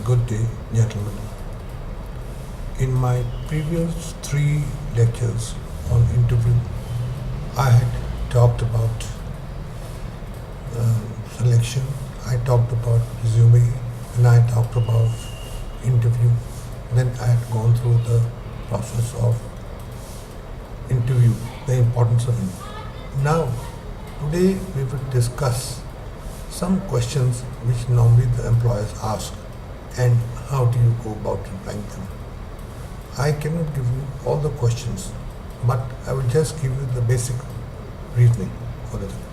Good day, gentlemen. In my previous three lectures on interview, I had talked about selection, I talked about resume, and I talked about interview. Then I had gone through the process of interview, the importance of interview. Now, today we will discuss some questions which normally the employers ask and how do you go about replying them. I cannot give you all the questions, but I will just give you the basic reasoning for the thing.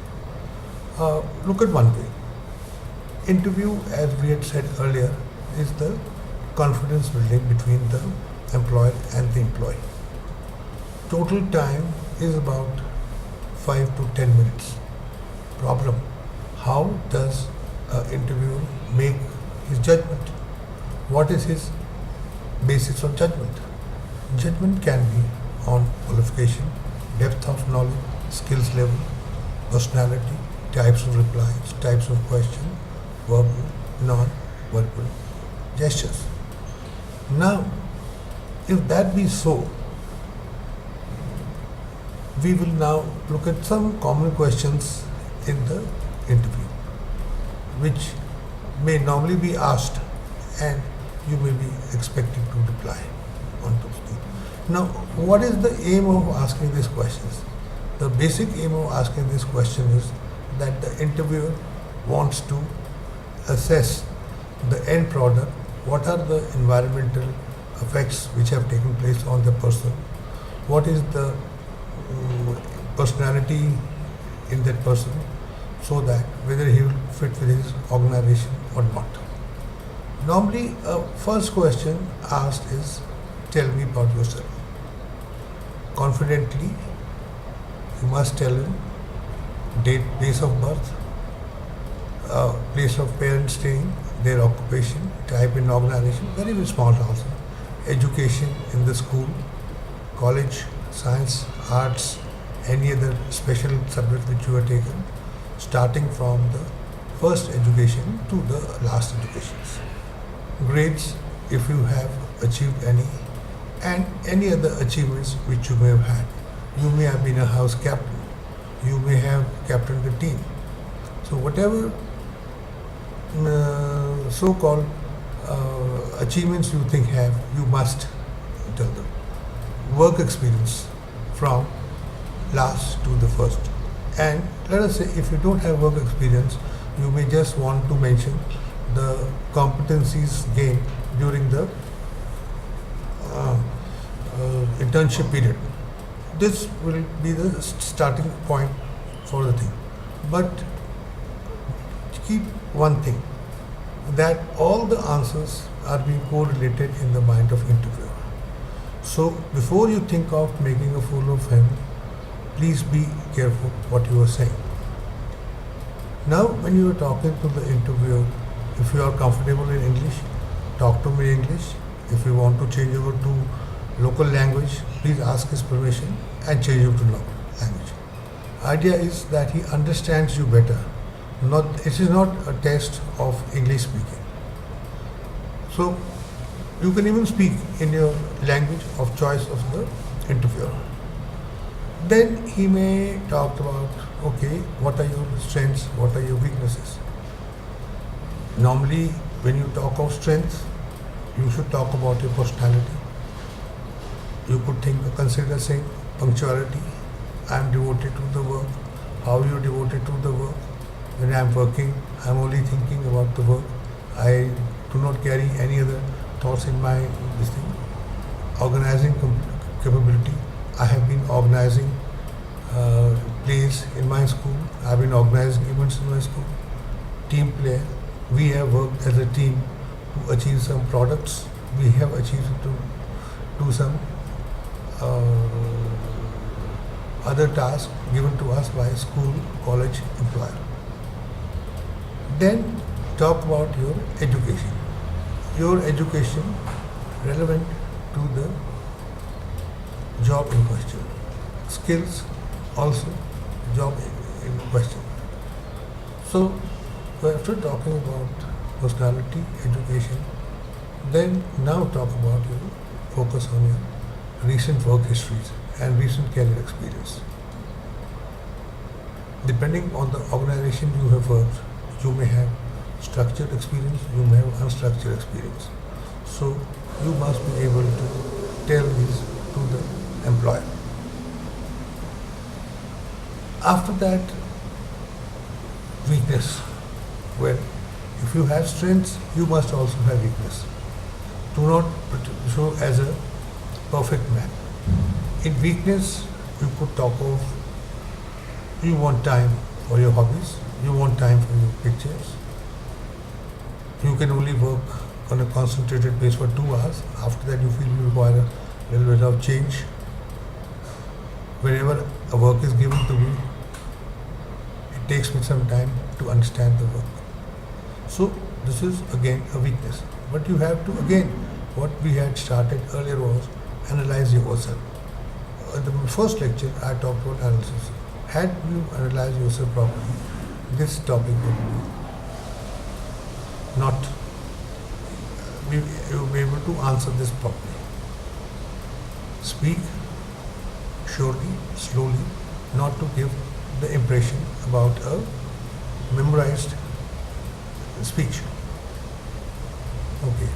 Look at one way. Interview, as we had said earlier, is the confidence building between the employer and the employee. Total time is about 5 to 10 minutes. Problem: how does an interviewer make his judgment? What is his basis of judgment? Judgment can be on qualification, depth of knowledge, skills level, personality, types of replies, types of question, verbal, non-verbal gestures. Now, if that be so, we will now look at some common questions in the interview, which may normally be asked and you may be expected to reply on those things. Now, what is the aim of asking these questions? The basic aim of asking this question is that the interviewer wants to assess the end product, what are the environmental effects which have taken place on the person, what is the personality in that person, so that whether he will fit with his organization or not. Normally, first question asked is, tell me about yourself. Confidently, you must tell him date, place of birth, place of parents staying, their occupation, type in organization, very small also, education in the school, college, science, arts, any other special subject which you have taken, starting from the first education to the last educations. Grades, if you have achieved any, and any other achievements which you may have had. You may have been a house captain, you may have captained the team. So whatever so-called achievements you think have, you must tell them. Work experience from last to the first. And let us say if you don't have work experience, you may just want to mention the competencies gained during the internship period. This will be the starting point for the thing. But keep one thing, that all the answers are being correlated in the mind of interviewer. So before you think of making a fool of him, please be careful what you are saying. Now, when you are talking to the interviewer, if you are comfortable in English, talk to me in English. If you want to change over to local language, please ask his permission and change over to local language. Idea is that he understands you better. It is not a test of English speaking. So you can even speak in your language of choice of the interviewer. Then he may talk about, okay, what are your strengths, what are your weaknesses? Normally, when you talk of strength, you should talk about your personality. You could consider saying punctuality. I am devoted to the work. How you are devoted to the work? When I am working, I am only thinking about the work. I do not carry any other thoughts in my this thing. Organizing capability. I have been organizing plays in my school. I have been organizing events in my school. Team player. We have worked as a team to achieve some products. We have achieved to do some other tasks given to us by school, college, employer. Then talk about your education. Your education relevant to the job in question. Skills also job in question. So after talking about personality, education, Then now talk about your focus on your recent work histories and recent career experience. Depending on the organization you have worked, you may have structured experience, you may have unstructured experience. So you must be able to tell these to the employer. After that, weakness. Well, if you have strengths, you must also have weakness. Do not show as a perfect man. In weakness, you could talk of you want time for your hobbies, you want time for your pictures. You can only work on a concentrated base for 2 hours. After that, you feel you require a little bit of change. Whenever a work is given to me, it takes me some time to understand the work. So this is again a weakness. But you have to, again, what we had started earlier was analyze yourself. In the first lecture, I talked about analysis. Had you analyzed yourself properly, this topic would be not, you will be able to answer this properly. Speak surely, slowly, not to give the impression about a memorized speech. Okay.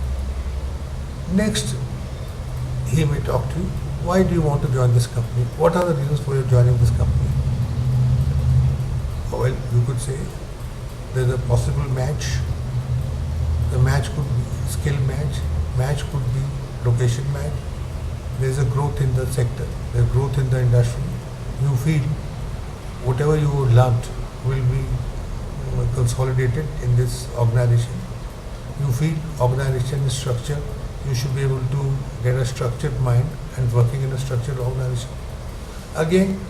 Next, he may talk to you. Why do you want to join this company? What are the reasons for your joining this company? Well, you could say there's a possible match. The match could be skill match could be location match. There's a growth in the sector, there's growth in the industry. You feel whatever you learned will be consolidated in this organization. You feel organization is structured. You should be able to get a structured mind and working in a structured organization. Again,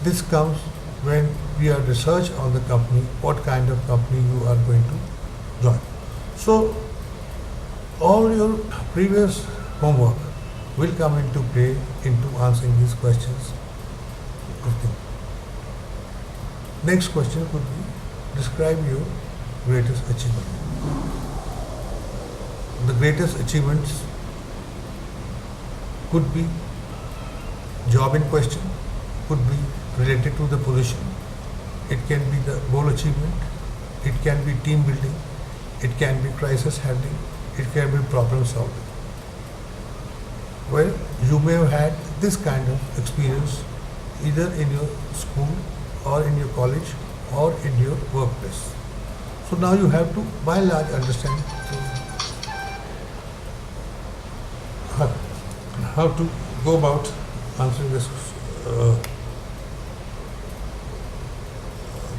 this comes when we are research on the company, what kind of company you are going to join. So all your previous homework will come into play into answering these questions. Next question could be, describe your greatest achievement. The greatest achievements could be job in question, could be related to the position. It can be the goal achievement, it can be team building, it can be crisis handling, it can be problem solving. Well, you may have had this kind of experience either in your school or in your college or in your workplace. So now you have to, by and large, understand how to go about answering this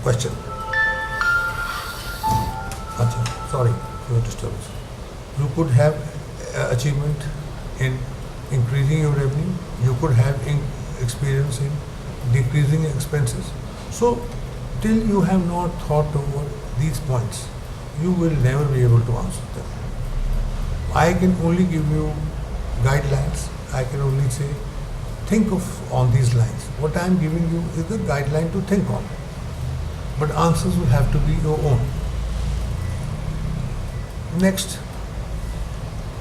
question. Sorry for the disturbance. You could have achievement in increasing your revenue. You could have experience in decreasing expenses. So till you have not thought over these points, you will never be able to answer them. I can only give you guidelines. I can only say, think of on these lines. What I am giving you is the guideline to think on. But answers will have to be your own. Next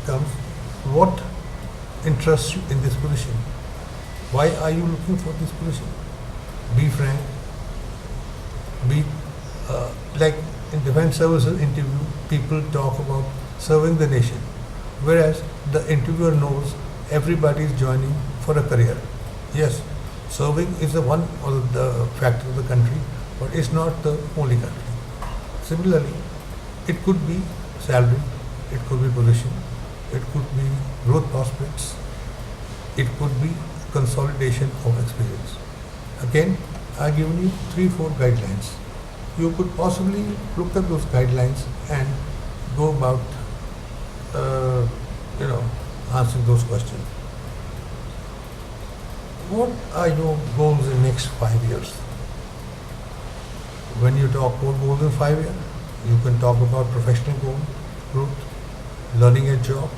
comes, what interests you in this position? Why are you looking for this position? Be frank. Be like in defense services interview, people talk about serving the nation, whereas the interviewer knows everybody is joining for a career. Yes, serving is the one of the factor of the country, but it's not the only country. Similarly, it could be salary, it could be position, it could be growth prospects, it could be consolidation of experience. Again, I've given you 3-4 guidelines. You could possibly look at those guidelines and go about, answering those questions. What are your goals in next 5 years? When you talk about goals in 5 years, you can talk about professional growth, learning a job.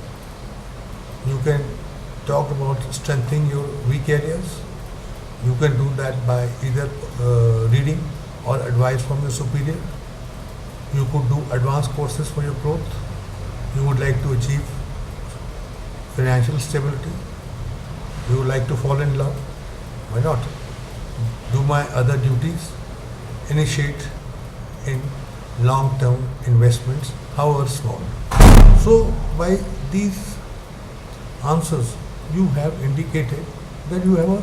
You can talk about strengthening your weak areas. You can do that by either reading or advice from your superior. You could do advanced courses for your growth. You would like to achieve financial stability? Do you like to fall in love? Why not? Do my other duties? Initiate in long-term investments, however small. So by these answers, you have indicated that you have a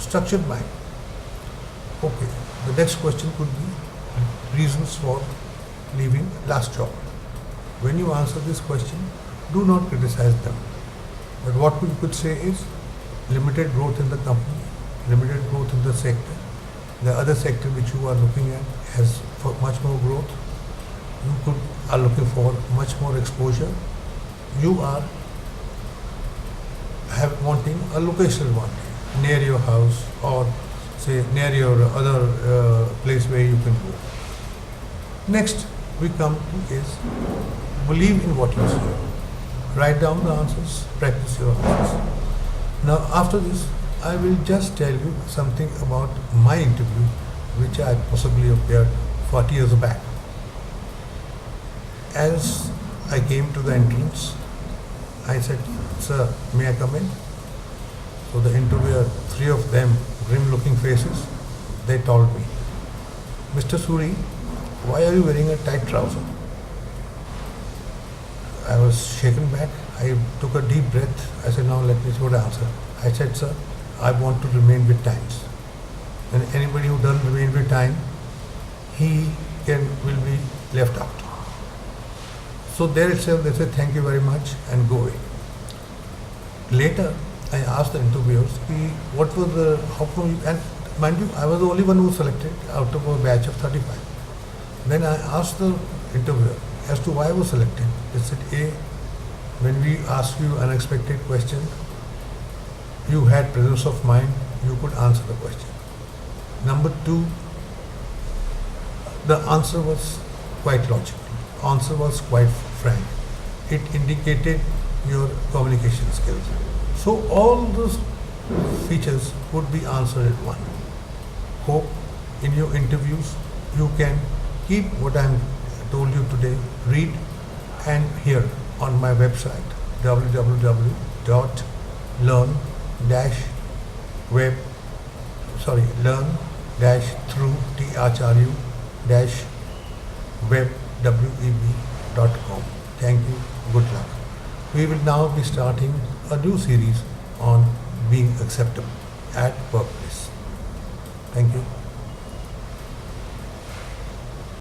structured mind. Okay, the next question could be reasons for leaving last job. When you answer this question, do not criticize them. But what we could say is limited growth in the company, limited growth in the sector. The other sector which you are looking at has much more growth. You are looking for much more exposure. You are wanting a locational one near your house, or say near your other place where you can go. Next we come to is believe in what you say. Write down the answers, practice your answers. Now after this, I will just tell you something about my interview which I possibly appeared 40 years back. As I came to the entrance, I said, "Sir, may I come in?" So the interviewer, three of them, grim-looking faces, they told me, "Mr. Suri, why are you wearing a tight trouser?" I was shaken back. I took a deep breath. I said, "Now let me see what I answer." I said, "Sir, I want to remain with times." And anybody who doesn't remain with time, will be left out. So there itself they said, "Thank you very much," and go away. Later, I asked the interviewers, what was how come you, and mind you, I was the only one who was selected out of a batch of 35. Then I asked the interviewer as to why I was selected. They said, A, when we asked you unexpected question, you had presence of mind, you could answer the question. Number two, the answer was quite logical. Answer was quite frank. It indicated your communication skills. So all those features would be answered at one. Hope in your interviews you can keep what I told you today, read and hear on my website learn-through-web.com. Thank you. Good luck. We will now be starting a new series on being acceptable at workplace. Thank you.